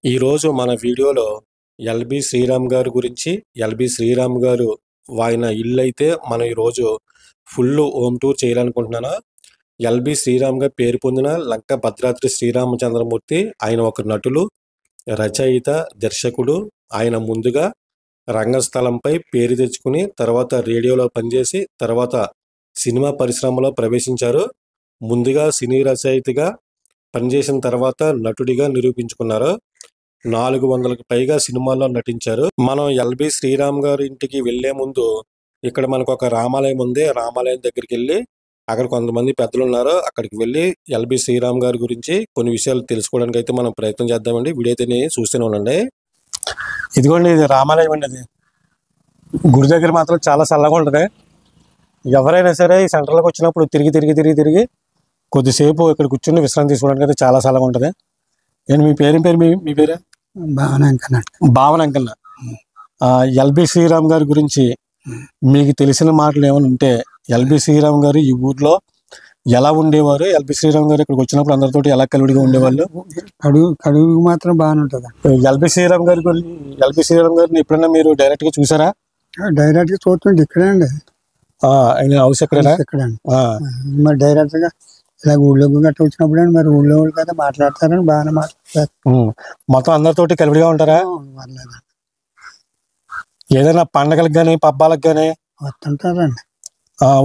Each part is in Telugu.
ఈరోజు మన వీడియోలో ఎల్బి శ్రీరామ్ గారి గురించి, ఎల్బి శ్రీరామ్ గారు ఆయన ఇల్లు అయితే మనం ఈరోజు ఫుల్ హోమ్ టూర్ చేయాలనుకుంటున్నాను. ఎల్బి శ్రీరామ్ గారు పేరు పొందిన లంక భద్రాద్రి శ్రీరామచంద్రమూర్తి. ఆయన ఒక నటులు, రచయిత, దర్శకుడు. ఆయన ముందుగా రంగస్థలంపై పేరు తెచ్చుకుని తర్వాత రేడియోలో పనిచేసి తర్వాత సినిమా పరిశ్రమలో ప్రవేశించారు. ముందుగా సినీ రచయితగా పనిచేసిన తర్వాత నటుడిగా నిరూపించుకున్నారు. 400కు పైగా సినిమాల్లో నటించారు. మనం ఎల్బి శ్రీరామ్ గారి ఇంటికి వెళ్లే ముందు ఇక్కడ మనకు ఒక రామాలయం ఉంది. రామాలయం దగ్గరికి వెళ్ళి అక్కడ కొంతమంది పెద్దలు ఉన్నారు. అక్కడికి వెళ్ళి ఎల్బి శ్రీరామ్ గారి గురించి కొన్ని విషయాలు తెలుసుకోవడానికి అయితే మనం ప్రయత్నం చేద్దామండి. వీడియో అయితే చూస్తూనే ఉండండి. ఇదిగోండి, ఇది రామాలయం అండి. అది గుడి దగ్గర మాత్రం చాలా చల్లగా ఉంటుంది. ఎవరైనా సరే ఈ సెంటర్లోకి వచ్చినప్పుడు తిరిగి కొద్దిసేపు ఇక్కడ కూర్చుని విశ్రాంతి తీసుకోవడానికి అయితే చాలా చల్లగా ఉంటుంది. నేను మీ పేరు మీ పేరే భావన అంకన్న. ఎల్బి శ్రీరామ్ గారి గురించి మీకు తెలిసిన మాటలు ఏమైనా ఉంటే, ఎల్బి శ్రీరామ్ గారు ఈ ఊర్లో ఎలా ఉండేవారు, ఎల్బి శ్రీరామ్ గారు ఇక్కడికి వచ్చినప్పుడు అందరితోటి ఎలా కలివిడిగా ఉండేవాళ్ళు? కడుగు మాత్రం బాగానే ఉంటుంది. ఎల్బి శ్రీరామ్ గారిని ఎప్పుడైనా మీరు డైరెక్ట్ గా చూసారా? డైరెక్ట్ గా చూస్తుంటే ఇక్కడే అండి. ఆయన హౌస్ ఎక్కడేనా? ఇక్కడండి. మరి డైరెక్ట్ గా ఇలా ఊళ్ళోకి గట్ట వచ్చినప్పుడు అండి, మరి ఊళ్ళో వాళ్ళు కదా మాట్లాడతారని బాగానే మాట్లాడతారు. మొత్తం అందరితోటి కలివిడిగా ఉంటారా? ఏదైనా పండగలకు గానీ పబ్బాలకు గానీ వస్తుంటారండి.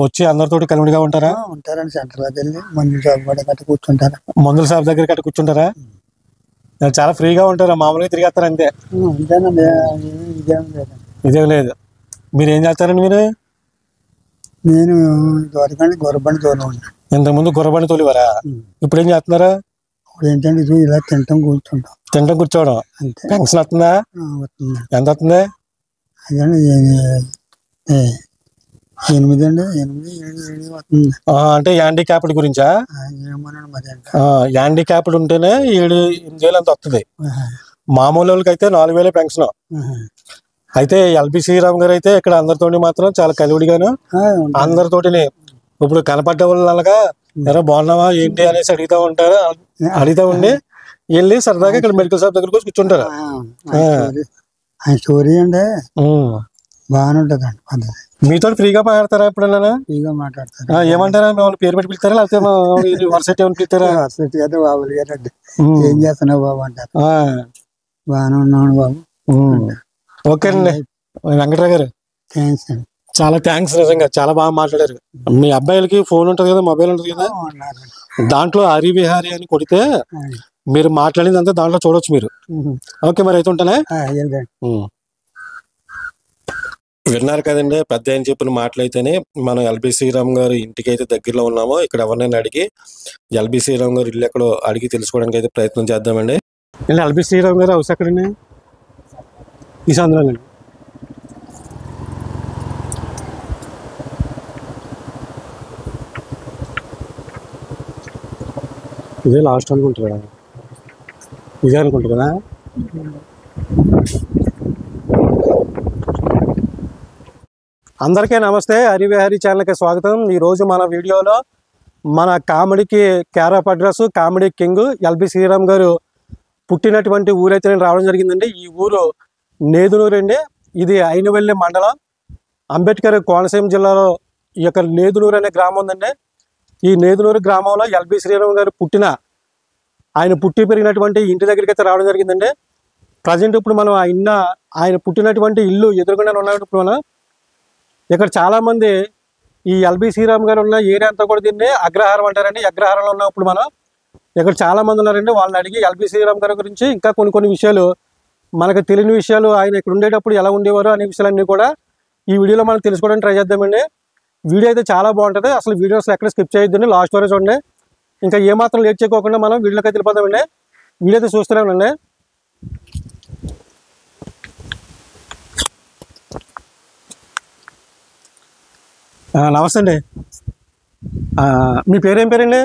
వచ్చి అందరితోటి కలివిడిగా ఉంటారా? ఉంటారండి. సెంటర్లోకి వెళ్ళి మందుల షాప్ కూడా గట్ట కూర్చుంటారు. మందుల షాప్ దగ్గర గట్ట కూర్చుంటారా? చాలా ఫ్రీగా ఉంటారా? మామూలుగా తిరిగేస్తారా? అంతే అంతేనండి. ఇదేం లేదండి. ఇదేం లేదు. మీరు ఏం చేస్తారండి? మీరు నేను దూరకండి గొర్రెబండి దూరం ఉంటాను. ఇంతకుముందు గుర్రబండి తోలివారా? ఇప్పుడు ఏం చేస్తున్నారా? ఇప్పుడు ఏంటంటే ఇది ఇలా తింటాం కూర్చోవడం. అంతే. పెన్షన్ వస్తుందా? వస్తుంది. ఎంత వస్తుంది? అదండి 8 అండి. 8 వస్తుంది. అంటే హ్యాండిక్యాప్డ్ గురించా? ఏమోనండి మరి. హ్యాండిక్యాప్డ్ ఉంటేనే 7-8 అంత వస్తుంది. మామూలు వాళ్ళకి అయితే 4,000 పెన్షన్. అయితే ఎల్బి శ్రీరామ్ గారు అయితే ఇక్కడ అందరితో మాత్రం చాలా కలివిడిగాను అందరితోటి ఇప్పుడు కనపడ్డ వాళ్ళగా ఎరా బాగున్నావా ఏంటి అనేసి అడుగుతూ ఉండి వెళ్ళి సరదాగా ఇక్కడ మెడికల్ షాప్ దగ్గరకు కూర్చుంటారు. స్టోరీ అండి బాగానే ఉంటుంది అండి పద్ధతి. మీతో ఫ్రీగా మాట్లాడతారా? ఎప్పుడన్నా ఫ్రీగా మాట్లాడతారు. ఏమంటారా? మిమ్మల్ని పేరు పెట్టి పిలుస్తారా లేకపోతే వర్సెట్ ఏమైనా పిలుస్తారా? వర్సెట్ కదా బాబులు గారండి. ఏం చేస్తున్నావు బాబు అంటారు. బాగానే ఉన్నాను బాబు. ఓకే అండి వెంకటరావు గారు, థ్యాంక్స్ అండి. చాలా థ్యాంక్స్. నిజంగా చాలా బాగా మాట్లాడారు. మీ అబ్బాయిలకి ఫోన్ ఉంటుంది కదా, మొబైల్ ఉంటుంది కదా, దాంట్లో హరి విహారీ అని కొడితే మీరు మాట్లాడిందంతా దాంట్లో చూడొచ్చు మీరు. ఓకే మరి అయితే ఉంటానే. విన్నారు కదండి పెద్ద ఆయన చెప్పిన మాటలైతేనే మనం ఎల్బి శ్రీరామ్ గారు ఇంటికి అయితే దగ్గరలో ఉన్నామో. ఇక్కడ ఎవరినైనా అడిగి ఎల్బి శ్రీరామ్ గారు ఇల్లు ఎక్కడో అడిగి తెలుసుకోవడానికి అయితే ప్రయత్నం చేద్దామండి. ఎల్బి శ్రీరామ్ గారు హౌస్ ఎక్కడండి? ఈ సందులోనండి. ఇదే లాస్ట్ అనుకుంటారా? ఇదే అనుకుంటారు కదా. అందరికీ నమస్తే. హరి విహారీ ఛానల్కి స్వాగతం. ఈరోజు మన వీడియోలో మన కామెడీకి care of address, comedy king LB Sriram garu పుట్టినటువంటి ఊరైతే నేను రావడం జరిగిందండి. ఈ ఊరు నేదునూరు అండి. ఇది అయినవెల్లి మండలం, అంబేద్కర్ కోనసీమ జిల్లాలో ఈ యొక్క నేదునూరు అనే గ్రామం ఉందండి. ఈ నేదునూరు గ్రామంలో ఎల్బి శ్రీరామ్ గారు ఆయన పుట్టి పెరిగినటువంటి ఇంటి దగ్గరికి అయితే రావడం జరిగిందండి. ప్రజెంట్ ఇప్పుడు మనం ఆయన పుట్టినటువంటి ఇల్లు ఎదురుగుండా ఉన్నప్పుడు మనం ఇక్కడ చాలామంది ఈ ఎల్బి శ్రీరామ్ గారు ఉన్న ఏరియా అంతా కూడా దీన్ని అగ్రహారం అంటారండి. అగ్రహారంలో ఉన్నప్పుడు మనం ఇక్కడ చాలామంది ఉన్నారండి. వాళ్ళని అడిగి ఎల్బి శ్రీరామ్ గారి గురించి ఇంకా కొన్ని విషయాలు, మనకు తెలియని విషయాలు, ఆయన ఇక్కడ ఉండేటప్పుడు ఎలా ఉండేవారు అనే విషయాలన్నీ కూడా ఈ వీడియోలో మనం తెలుసుకోవడానికి ట్రై చేద్దామండి. వీడియో అయితే చాలా బాగుంటుంది. అసలు వీడియోస్ ఎక్కడ స్కిప్ చేయొద్దండి, లాస్ట్ వరకు చూడండి. ఇంకా ఏమాత్రం లేట్ చేయకోకుండా మనం వీడియోకి అయితే వెళ్ళిపోతామండి. వీడియో అయితే చూస్తూనే ఉండండి. నమస్తే అండి. మీ పేరేం పేరండి?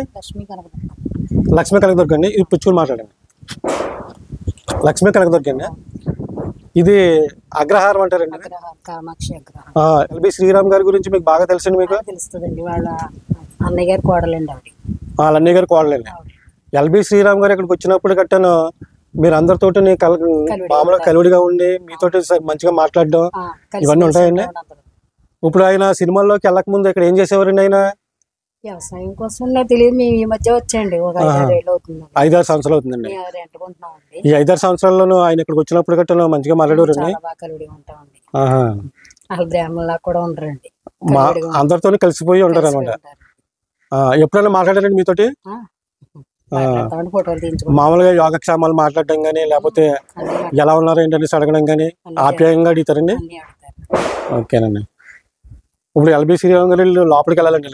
లక్ష్మీ కనకదుర్గ అండి. ఇది పుచ్చుకుని మాట్లాడండి. లక్ష్మీ కనకదుర్గ అండి. ఇది అగ్రహారం అంటారండి. ఎల్బి శ్రీరామ్ గారి గురించి మీకు బాగా తెలుసండి? మీకు తెలుస్తుందండి. వాళ్ళ అన్నయ్య గారి కోడలండి. వాళ్ళ అన్నయ్య గారి కోడలండి. ఎల్బి శ్రీరామ్ గారు ఇక్కడికి వచ్చినప్పుడు కట్టాను మీరు అందరితోటి మామూలుగా కలివిడిగా ఉండి మీతోటి మంచిగా మాట్లాడడం ఇవన్నీ ఉంటాయండి. ఇప్పుడు ఆయన సినిమాల్లోకి వెళ్ళక ముందు ఇక్కడ ఏం చేసేవారండి? ఆయన వ్యవసాయం కోసం తెలియదు. మేము ఈ మధ్య వచ్చండి, ఒక 5-6 అవుతుంది. 5-6 సంవత్సరాలు అవుతుందండి. ఈ 5-6 సంవత్సరాల్లోనూ ఆయన ఇక్కడికి వచ్చినప్పుడు గట్రా మంచిగా మాట్లాడేవారండి. బ్రాహ్మణులా కూడా ఉండరండి, అందరితో కలిసిపోయి ఉంటారు అనమాట. ఎప్పుడైనా మాట్లాడారండి మీతోటి? మామూలుగా యోగక్షేమాలు మాట్లాడడం కానీ, లేకపోతే ఎలా ఉన్నారు ఏంటనేసి అడగడం కానీ ఆప్యాయంగా అడుగుతారండి. ఓకేనండి. ఇప్పుడు ఎల్బి శ్రీరామ్ గారు లోపలికి వెళ్ళాలండి.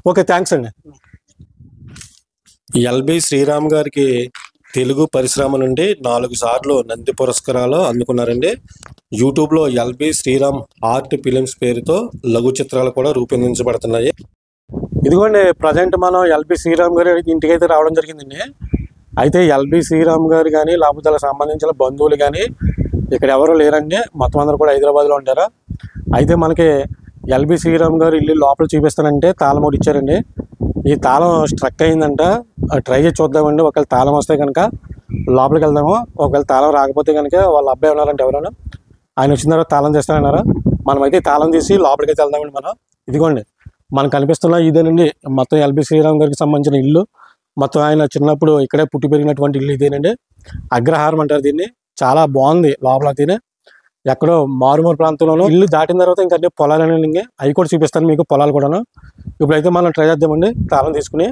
ఓకే, థ్యాంక్స్ అండి. ఎల్బి శ్రీరామ్ గారికి తెలుగు పరిశ్రమ నుండి 4 సార్లు నంది పురస్కారాలు అందుకున్నారండి. యూట్యూబ్లో ఎల్బి శ్రీరామ్ ఆర్ట్ ఫిలిమ్స్ పేరుతో లఘు చిత్రాలు కూడా రూపొందించబడుతున్నాయి. ఇదిగోండి, ప్రజెంట్ మనం ఎల్బి శ్రీరామ్ గారి ఇంటికైతే రావడం జరిగిందండి. అయితే ఎల్బి శ్రీరామ్ గారు కానీ, లేకపోతే వాళ్ళకి సంబంధించిన బంధువులు కానీ ఇక్కడ ఎవరు లేరండి. మొత్తం అందరూ కూడా హైదరాబాద్లో ఉంటారు. అయితే మనకి ఎల్బి శ్రీరామ్ గారు ఇల్లు లోపల చూపిస్తానంటే తాళం ఒకటి ఇచ్చారండి. ఈ తాళం స్ట్రక్ అయిందంట. ట్రై చేసి చూద్దామండి. ఒకవేళ తాళం వస్తే కనుక లోపలికి వెళ్దాము. ఒకవేళ తాళం రాకపోతే కనుక వాళ్ళ అబ్బాయి ఉన్నారంటే ఎవరైనా ఆయన వచ్చిన తర్వాత తాళం చేస్తానన్నారు. మనమైతే తాళం తీసి లోపలికి అయితే వెళ్దామండి. మనం ఇదిగోండి మనకు కనిపిస్తున్న ఇదేనండి మొత్తం ఎల్బి శ్రీరామ్ గారికి సంబంధించిన ఇల్లు. మొత్తం ఆయన చిన్నప్పుడు ఇక్కడే పుట్టి పెరిగినటువంటి ఇల్లు ఇదేనండి. అగ్రహారం అంటారు దీన్ని. చాలా బాగుంది లోపల. తినే ఎక్కడో మారుమూరు ప్రాంతంలోనూ ఇల్లు దాటిన తర్వాత ఇంకా అన్ని పొలాలన్నీ అవి కూడా చూపిస్తాను మీకు, పొలాలు కూడాను. ఇప్పుడైతే మనం ట్రై చేద్దామండి తాళం తీసుకుని.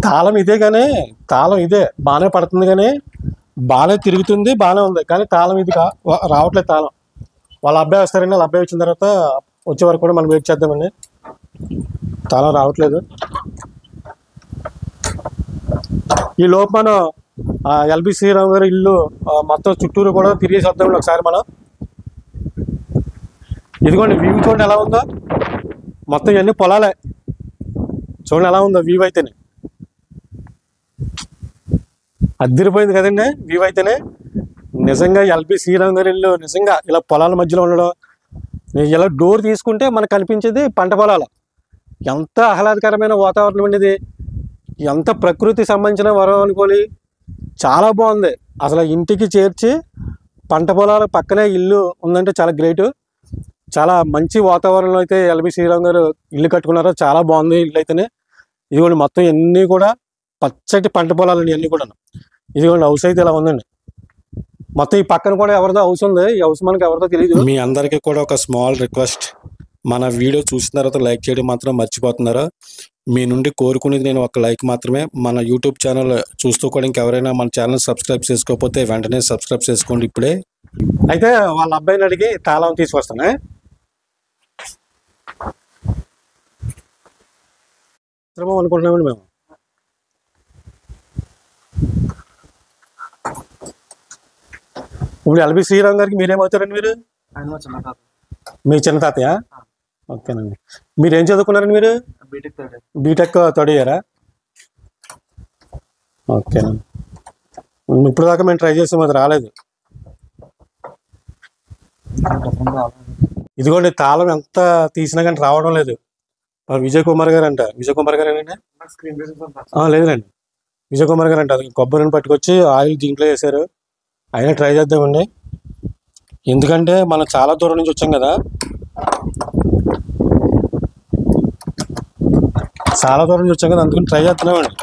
తాళం ఇదే కానీ తాళం ఇదే బాగానే పడుతుంది కానీ బాగానే తిరుగుతుంది, బాగానే ఉంది. కానీ తాళం ఇది రావట్లేదు. తాళం వాళ్ళ అబ్బాయి వస్తారండి. వాళ్ళ అబ్బాయి వచ్చిన తర్వాత వచ్చే వరకు కూడా మనం వెయిట్ చేద్దామండి. తాళం రావట్లేదు. ఈ లోపు మనం ఎల్బి శ్రీరామ్ గారి ఇల్లు మొత్తం చుట్టూరు కూడా తిరిగేసి వద్దామండి ఒకసారి మనం. ఇదిగోండి వ్యూ చూడండి ఎలా ఉందో. మొత్తం ఇవన్నీ పొలాలే. చూడండి ఎలా ఉందో వ్యూ అయితేనే. అద్దరిపోయింది కదండి వ్యూ అయితేనే. నిజంగా ఎల్బి శ్రీరామ్ గారి ఇల్లు నిజంగా ఇలా పొలాల మధ్యలో ఉండడం. ఇలా డోర్ తీసుకుంటే మనకు కనిపించేది పంట పొలాలు. ఎంత ఆహ్లాదకరమైన వాతావరణం ఉండేది, ఎంత ప్రకృతి సంబంధించిన వరం అనుకోని. చాలా బాగుంది అసలు. ఇంటికి చేర్చి పంట పొలాల పక్కనే ఇల్లు ఉందంటే చాలా గ్రేట్. చాలా మంచి వాతావరణంలో అయితే ఎల్బి శ్రీరామ్ గారు ఇల్లు కట్టుకున్నారు. చాలా బాగుంది ఇల్లు అయితేనే. ఇదిగోండి మొత్తం ఇవన్నీ కూడా పచ్చటి పంట పొలాలండి ఇవన్నీ కూడా. ఇదిగోండి హౌస్ అయితే ఇలా ఉందండి. మొత్తం ఈ పక్కన కూడా ఎవరిదో హౌస్ ఉంది. ఈ హౌస్ మనకి ఎవరిదో తెలియదు. మీ అందరికీ కూడా ఒక స్మాల్ రిక్వెస్ట్, మన వీడియో చూసిన తర్వాత లైక్ చేయడం మాత్రం మర్చిపోతున్నారు. మీ నుండి కోరుకునేది నేను ఒక లైక్ మాత్రమే. మన యూట్యూబ్ ఛానల్ చూస్తూ కూడా ఇంకెవరైనా మన ఛానల్ సబ్స్క్రైబ్ చేసుకోకపోతే వెంటనే సబ్స్క్రైబ్ చేసుకోండి ఇప్పుడే. అయితే వాళ్ళ అబ్బాయిని అడిగి తాళం తీసుకొస్తానే. అనుకుంటున్నామండి మేము. ఇప్పుడు ఎల్బి శ్రీరామ్ గారికి మీరేమవుతారండి? మీరు మీ చిన్న తాతయ్య? ఓకేనండి. మీరు ఏం చదువుకున్నారండి? మీరు బీటెక్ థర్డ్ ఇయరా? ఓకేనండి. ఇప్పుడు దాకా మేము ట్రై చేసాం, అది రాలేదు. ఇదిగోండి తాళం ఎంత తీసినా కానీ రావడం లేదు. విజయ్ కుమార్ గారు అంట. విజయ్ కుమార్ గారు ఏనండి? లేదండి, విజయ్ కుమార్ గారు అంట. కొబ్బరిని పట్టుకొచ్చి ఆయిల్ దీంట్లో వేసారు. అయినా ట్రై చేద్దామండి. ఎందుకంటే మనం చాలా దూరం నుంచి వచ్చాం కదా. చాలా దూరం నుంచి వచ్చాం కదా, అందుకని ట్రై చేస్తున్నామండి.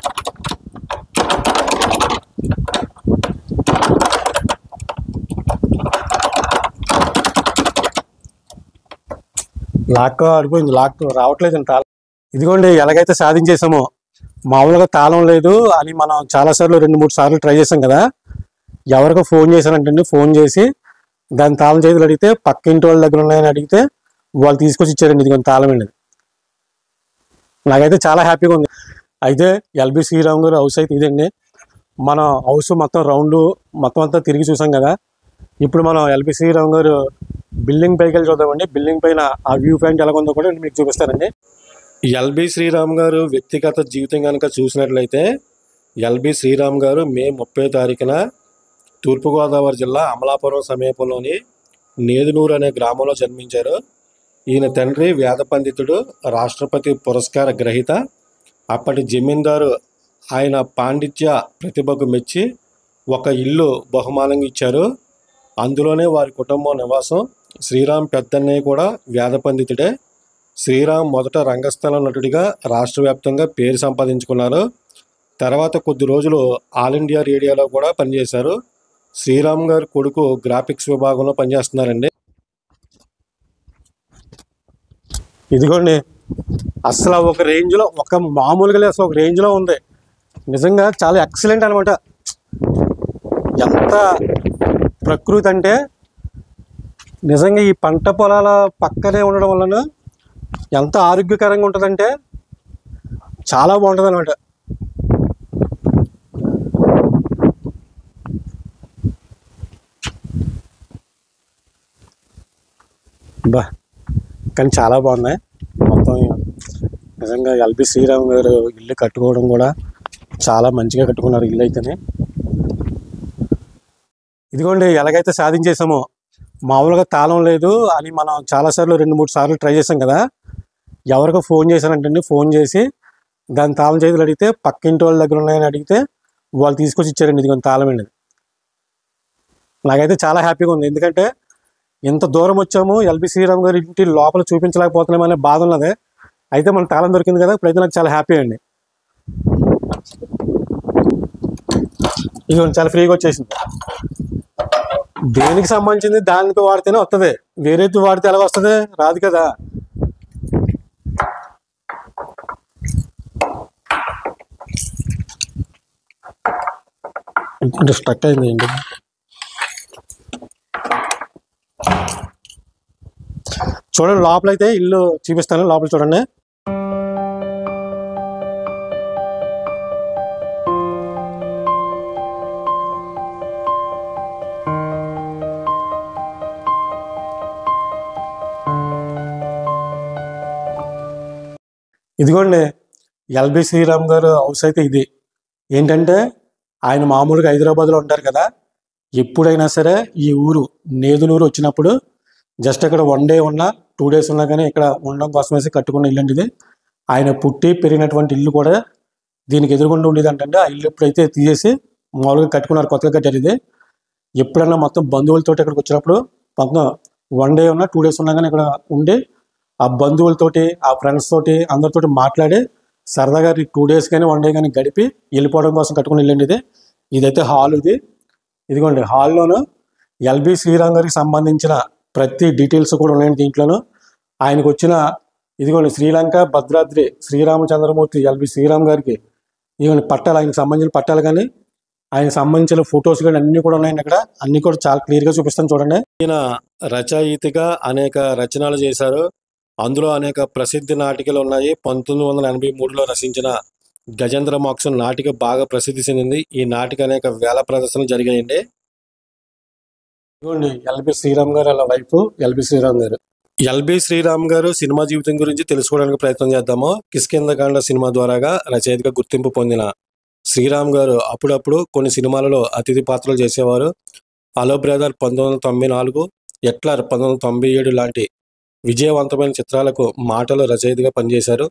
లాక్ ఆడిపోయింది. లాక్ రావట్లేదండి తాళం. ఇదిగోండి ఎలాగైతే సాధించేసామో. మామూలుగా తాళం లేదు అని మనం చాలాసార్లు 2-3 సార్లు ట్రై చేసాం కదా. ఎవరికో ఫోన్ చేశానంటండి. ఫోన్ చేసి దాని తాళం చేతులు అడిగితే పక్క ఇంటి వాళ్ళ దగ్గర ఉన్నాయని అడిగితే వాళ్ళు తీసుకొచ్చి ఇచ్చారండి. ఇదిగోండి తాళం అండి. నాకైతే చాలా హ్యాపీగా ఉంది. అయితే ఎల్బి శ్రీరామ్ గారు హౌస్ అయితే ఇదండి. మన హౌస్ మొత్తం రౌండ్ మొత్తం అంతా తిరిగి చూసాం కదా. ఇప్పుడు మనం ఎల్బి శ్రీరామ్ గారు బిల్డింగ్ పైకి వెళ్ళి చూద్దామండి. బిల్డింగ్ పైన ఆ వ్యూ పాయింట్ ఎలా ఉందో కూడా మీకు చూపిస్తానండి. ఎల్బి శ్రీరామ్ గారు వ్యక్తిగత జీవితం కనుక చూసినట్లయితే ఎల్బి శ్రీరామ్ గారు మే 30 తారీఖున తూర్పుగోదావరి జిల్లా అమలాపురం సమీపంలోని నేదునూరు అనే గ్రామంలో జన్మించారు. ఈయన తండ్రి వేద పండితుడు, రాష్ట్రపతి పురస్కార గ్రహీత. అప్పటి జమీందారు ఆయన పాండిత్య ప్రతిభకు మెచ్చి ఒక ఇల్లు బహుమానంగా ఇచ్చారు. అందులోనే వారి కుటుంబం నివాసం. శ్రీరామ్ పెద్దన్నయ్య కూడా వేద పండితుడే. శ్రీరామ్ మొదట రంగస్థల నటుడిగా రాష్ట్ర వ్యాప్తంగా పేరు సంపాదించుకున్నారు. తర్వాత కొద్ది రోజులు ఆల్ ఇండియా రేడియోలో కూడా పనిచేశారు. శ్రీరామ్ గారి కొడుకు గ్రాఫిక్స్ విభాగంలో పనిచేస్తున్నారండి. ఇదిగోండి, అసలు ఒక రేంజ్లో, ఒక మామూలుగా అసలు ఒక రేంజ్లో ఉంది. నిజంగా చాలా ఎక్సలెంట్ అనమాట. ఎంత ప్రకృతి అంటే నిజంగా ఈ పంట పొలాల పక్కనే ఉండడం వలన ఎంత ఆరోగ్యకరంగా ఉంటుందంటే చాలా బాగుంటుంది అనమాట. బా, కానీ చాలా బాగున్నాయి మొత్తం. నిజంగా ఎల్బి శ్రీరామ్ గారు ఇల్లు కట్టుకోవడం కూడా చాలా మంచిగా కట్టుకున్నారు ఇల్లు అయితేనే. ఇదిగోండి, ఎలాగైతే సాధించేసామో, మామూలుగా తాళం లేదు అని మనం చాలాసార్లు 2-3 సార్లు ట్రై చేసాం కదా. ఎవరికో ఫోన్ చేశానంటండి. ఫోన్ చేసి దాని తాళం చేతులు అడిగితే పక్కింటి వాళ్ళ దగ్గర ఉన్నాయని అడిగితే వాళ్ళు తీసుకొచ్చి ఇచ్చారండి. ఇదిగోండి తాళం అండి. నాకైతే చాలా హ్యాపీగా ఉంది. ఎందుకంటే ఇంత దూరం వచ్చాము, ఎల్బి శ్రీరామ్ గారి ఇంటి లోపల చూపించలేకపోతున్నామనే బాధ ఉన్నది. అయితే మన తాళం దొరికింది కదా, ఇప్పుడైతే నాకు చాలా హ్యాపీ అండి. ఇదిగోండి, చాలా ఫ్రీగా వచ్చేసింది. దేనికి సంబంధించింది దానికి వాడితేనే వస్తుంది, వేరేది వాడితే ఎలా వస్తుంది? రాదు కదా. స్టక్ అయింది ఏంటి? చూడండి, లోపలైతే ఇల్లు చూపిస్తాను. లోపల చూడండి. ఇదిగోండి, ఎల్బి శ్రీరామ్ గారు హౌస్ అయితే ఇది. ఏంటంటే ఆయన మామూలుగా హైదరాబాద్లో ఉంటారు కదా. ఎప్పుడైనా సరే ఈ ఊరు నేదునూరు వచ్చినప్పుడు జస్ట్ ఇక్కడ 1 డే ఉన్నా 2 డేస్ ఉన్నా కానీ ఇక్కడ ఉండడం కోసం వేసి కట్టుకున్న ఇల్లు అండి ఇది. ఆయన పుట్టి పెరిగినటువంటి ఇల్లు కూడా దీనికి ఎదురుగుండా ఉండేది అంటే. ఆ ఇల్లు ఎప్పుడైతే తీసేసి మామూలుగా కట్టుకున్నారు, కొత్తగా కట్టారు ఇది. ఎప్పుడన్నా మొత్తం బంధువులతో ఇక్కడికి వచ్చినప్పుడు మొత్తం 1 డే ఉన్నా 2 డేస్ ఉన్నా కానీ ఇక్కడ ఉండి ఆ బంధువులతోటి, ఆ ఫ్రెండ్స్ తోటి, అందరితోటి మాట్లాడి సరదాగా 2 డేస్ కానీ 1 డే కానీ గడిపి వెళ్ళిపోవడం కోసం కట్టుకుని వెళ్ళండి ఇది. ఇదైతే హాల్ ఇది. ఇదిగోండి, హాల్లోనూ ఎల్బి శ్రీరామ్ గారికి సంబంధించిన ప్రతి డీటెయిల్స్ కూడా ఉన్నాయండి దీంట్లోనూ. ఆయనకు వచ్చిన ఇదిగోండి శ్రీలంక భద్రాద్రి శ్రీరామచంద్రమూర్తి ఎల్బి శ్రీరామ్ గారికి ఇదిగోండి పట్టాలు, ఆయనకు సంబంధించిన పట్టాలు కానీ ఆయనకు సంబంధించిన ఫొటోస్ కానీ అన్నీ కూడా ఉన్నాయండి అక్కడ. అన్నీ కూడా చాలా క్లియర్గా చూపిస్తాను చూడండి. ఈయన రచయితగా అనేక రచనలు చేశారు. అందులో అనేక ప్రసిద్ధి నాటికలు ఉన్నాయి. 1983లో రచించిన గజేంద్ర మోక్షం నాటిక బాగా ప్రసిద్ధి చెందింది. ఈ నాటిక అనేక వేల ప్రదర్శనలు జరిగాయండి. ఇదిగోండి ఎల్బి శ్రీరామ్ గారు అలా వైఫ్ ఎల్బి శ్రీరామ్ గారు. ఎల్బి శ్రీరామ్ గారు సినిమా జీవితం గురించి తెలుసుకోవడానికి ప్రయత్నం చేద్దాము. కిష్కింధకాండ సినిమా ద్వారాగా రచయితగా గుర్తింపు పొందిన శ్రీరామ్ గారు అప్పుడప్పుడు కొన్ని సినిమాలలో అతిథి పాత్రలు చేసేవారు. హలో బ్రదర్ 1994, ఎట్లర్ 1997 లాంటి విజయవంతమైన చిత్రాలకు మాటలు రచయితగా పనిచేశారు.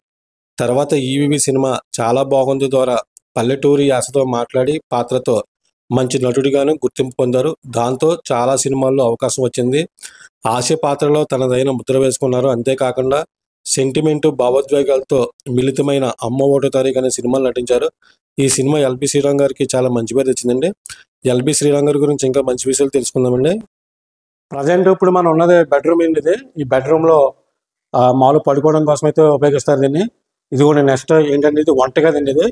తర్వాత ఈవీవి సినిమా చాలా బాగుంది ద్వారా పల్లెటూరి యాసతో మాట్లాడి పాత్రతో మంచి నటుడిగాను గుర్తింపు పొందారు. దాంతో చాలా సినిమాల్లో అవకాశం వచ్చింది. హాస్య పాత్రలో తనదైన ముద్ర వేసుకున్నారు. అంతేకాకుండా సెంటిమెంటు, భావోద్వేగాలతో మిళితమైన అమ్మ ఒకటో తారీఖు అనే సినిమాలు నటించారు. ఈ సినిమా ఎల్బి శ్రీరామ్ గారికి చాలా మంచి పేరు తెచ్చిందండి. ఎల్బి శ్రీరామ్ గారి గురించి ఇంకా మంచి విషయాలు తెలుసుకుందామండి. ప్రజెంట్ ఇప్పుడు మనం ఉన్నది బెడ్రూమ్ అండి ఇది. ఈ బెడ్రూమ్లో మామూలు పడుకోవడం కోసం అయితే ఉపయోగిస్తారు దీన్ని. ఇది కూడా నెక్స్ట్ ఏంటంటే ఇది వంటగది అండి. ఇది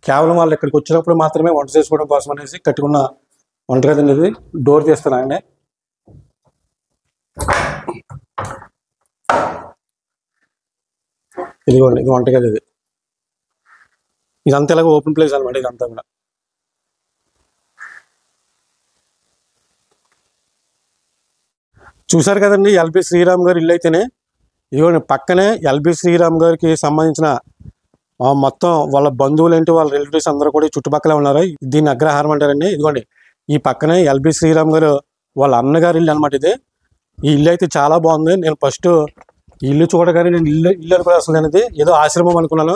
కేవలం వాళ్ళు ఇక్కడికి వచ్చినప్పుడు మాత్రమే వంట చేసుకోవడం కోసం అనేసి కట్టుకున్న వంటగది అండి ఇది. డోర్ తీస్తున్నానండి. ఇదిగోండి, ఇది వంటగది. ఇదంతా ఇలాగ ఓపెన్ ప్లేస్ అనమాట. ఇదంతా కూడా చూశారు కదండి ఎల్బి శ్రీరామ్ గారు ఇల్లు అయితేనే. ఇదిగోండి పక్కనే ఎల్బి శ్రీరామ్ గారికి సంబంధించిన మొత్తం వాళ్ళ బంధువులు ఏంటి, వాళ్ళ రిలేటివ్స్ అందరూ కూడా చుట్టుపక్కల ఉన్నారు. దీన్ని అగ్రహారం అంటారండి. ఇదిగోండి ఈ పక్కనే ఎల్బి శ్రీరామ్ గారు వాళ్ళ అన్నగారు ఇల్లు అనమాట ఇది. ఈ ఇల్లు అయితే చాలా బాగుంది. నేను ఫస్ట్ ఈ ఇల్లు చూడగానే నేను ఇల్లు అనుకునే అసలు నేను ఇది ఏదో ఆశ్రమం అనుకున్నాను,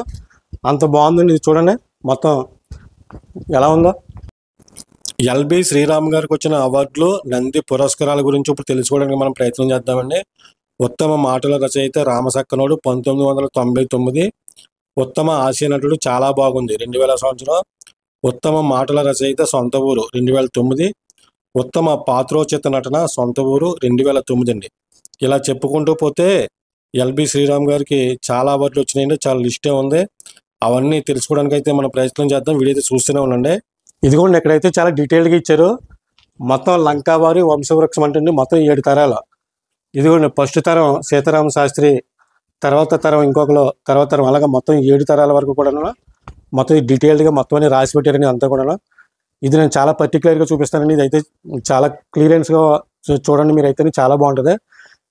అంత బాగుందండి. ఇది చూడండి మొత్తం ఎలా ఉందో. ఎల్బి శ్రీరామ్ గారికి వచ్చిన అవార్డులు, నంది పురస్కారాల గురించి ఇప్పుడు తెలుసుకోవడానికి మనం ప్రయత్నం చేద్దామండి. ఉత్తమ మాటల రచయిత రామసక్కనోడు 1999. ఉత్తమ హాస్య నటుడు చాలా బాగుంది 2000 సంవత్సరం. ఉత్తమ మాటల రచయిత సొంత ఊరు 2009. ఉత్తమ పాత్రోచిత నటన సొంత ఊరు 2009 అండి. ఇలా చెప్పుకుంటూ పోతే ఎల్బి శ్రీరామ్ గారికి చాలా అవార్డులు వచ్చినాయండి. చాలా లిస్టే ఉంది. అవన్నీ తెలుసుకోవడానికి అయితే మనం ప్రయత్నం చేద్దాం. వీడియో అయితే చూస్తూనే ఉండండి. ఇదిగోండి ఇక్కడైతే చాలా డీటెయిల్గా ఇచ్చారు. మొత్తం లంకావారి వంశవృక్షం అంటే మొత్తం 7 తరాలు. ఇదిగోండి ఫస్ట్ తరం సీతారామ శాస్త్రి, తర్వాత తరం ఇంకొకరు, తర్వాత తరం అలాగా మొత్తం 7 తరాల వరకు కూడా మొత్తం డీటెయిల్డ్గా మొత్తం అన్ని రాసి పెట్టారని అంతా కూడా. ఇది నేను చాలా పర్టికులర్గా చూపిస్తానండి. ఇది అయితే చాలా క్లియరెన్స్గా చూడండి మీరు అయితే, చాలా బాగుంటుంది.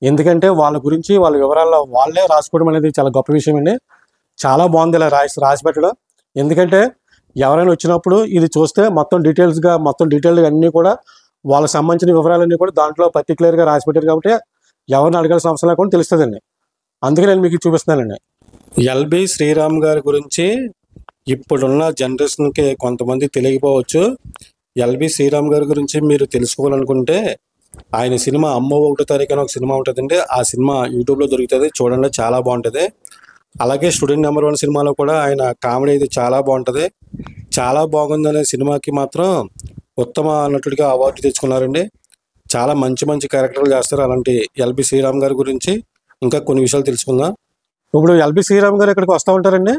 ఎందుకంటే వాళ్ళ గురించి వాళ్ళ వివరాల్లో వాళ్ళే రాసుకోవడం అనేది చాలా గొప్ప విషయం అండి. చాలా బాగుంది ఇలా రాసి పెట్టడం. ఎందుకంటే ఎవరైనా వచ్చినప్పుడు ఇది చూస్తే మొత్తం డీటెయిల్డ్గా అన్నీ కూడా వాళ్ళకి సంబంధించిన వివరాలన్నీ కూడా దాంట్లో పర్టికులర్గా రాసి పెట్టారు కాబట్టి ఎవరిని అడగాల్సిన అవసరం లేకుండా తెలుస్తుందండి. అందుకే నేను మీకు చూపిస్తున్నానండి. ఎల్బి శ్రీరామ్ గారి గురించి ఇప్పుడున్న జనరేషన్కి కొంతమంది తెలియకపోవచ్చు. ఎల్బి శ్రీరామ్ గారి గురించి మీరు తెలుసుకోవాలనుకుంటే ఆయన సినిమా అమ్మ 1వ తారీఖు అని ఒక సినిమా ఉంటుందండి. ఆ సినిమా యూట్యూబ్లో దొరుకుతుంది, చూడండి చాలా బాగుంటుంది. అలాగే స్టూడెంట్ నెంబర్ 1 సినిమాలో కూడా ఆయన కామెడీ అయితే చాలా బాగుంటుంది. చాలా బాగుందనే సినిమాకి మాత్రం ఉత్తమ నటుడిగా అవార్డు తెచ్చుకున్నారండి. చాలా మంచి క్యారెక్టర్లు చేస్తారు. అలాంటి ఎల్బి శ్రీరామ్ గారి గురించి ఇంకా కొన్ని విషయాలు తెలుసుకుందాం. ఇప్పుడు ఎల్బి శ్రీరామ్ గారు ఇక్కడికి వస్తూ ఉంటారండి.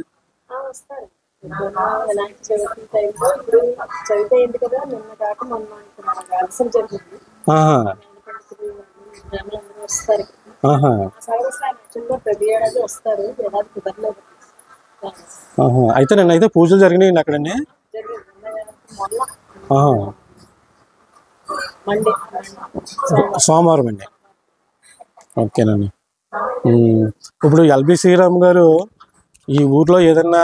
అయితే నేనైతే పూజలు జరిగినాయండి అక్కడండి. సోమవారం అండి. ఓకేనండి. ఇప్పుడు ఎల్బి శ్రీరామ్ గారు ఈ ఊర్లో ఏదైనా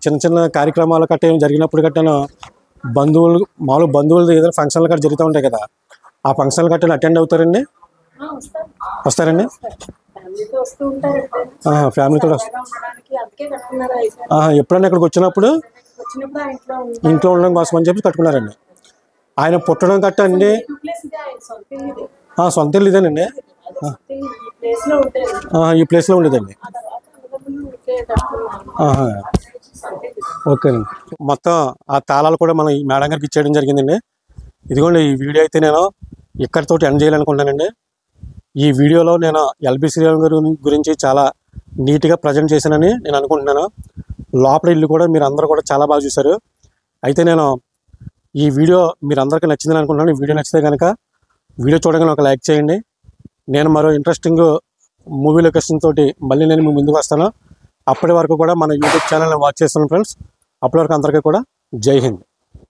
చిన్న కార్యక్రమాలు గట్రా ఏమి జరిగినప్పుడు గట్టాను మామూలు బంధువులు ఏదైనా ఫంక్షన్లు గట్రా జరుగుతూ ఉంటాయి కదా, ఆ ఫంక్షన్లు గట్రా అటెండ్ అవుతారండి? వస్తారండి? ఫ్యామిలీతో ఎప్పుడైనా ఇక్కడికి వచ్చినప్పుడు ఇంట్లో ఉండడం కోసం అని చెప్పి కట్టుకున్నారండి. ఆయన పుట్టడం గట్రా అండి సొంత ఇల్లు ఇదేనండి. ఈ ప్లేస్లో ఉండేదండి. ఓకేనండి. మొత్తం ఆ తాళాలు కూడా మనం ఈ మేడం గారికి ఇచ్చేయడం జరిగిందండి. ఇదిగోండి ఈ వీడియో అయితే నేను ఇక్కడితోటి ఎండ్ చేయాలనుకుంటానండి. ఈ వీడియోలో నేను ఎల్బి శ్రీరామ్ గారి గురించి చాలా నీట్గా ప్రజెంట్ చేశానని నేను అనుకుంటున్నాను. లోపల ఇల్లు కూడా మీరు అందరూ కూడా చాలా బాగా చూశారు. అయితే నేను ఈ వీడియో మీరు అందరికీ నచ్చిందని అనుకుంటున్నాను. ఈ వీడియో నచ్చితే కనుక వీడియో చూడగానే ఒక లైక్ చేయండి. నేను మరో ఇంట్రెస్టింగ్ మూవీ లొకేషన్ తోటి మళ్ళీ నేను మీ ముందుకు వస్తాను. అప్పటి వరకు కూడా మన యూట్యూబ్ ఛానల్ని వాచ్ చేస్తాను ఫ్రెండ్స్. అప్పటి వరకు అందరికీ కూడా జై హింద్.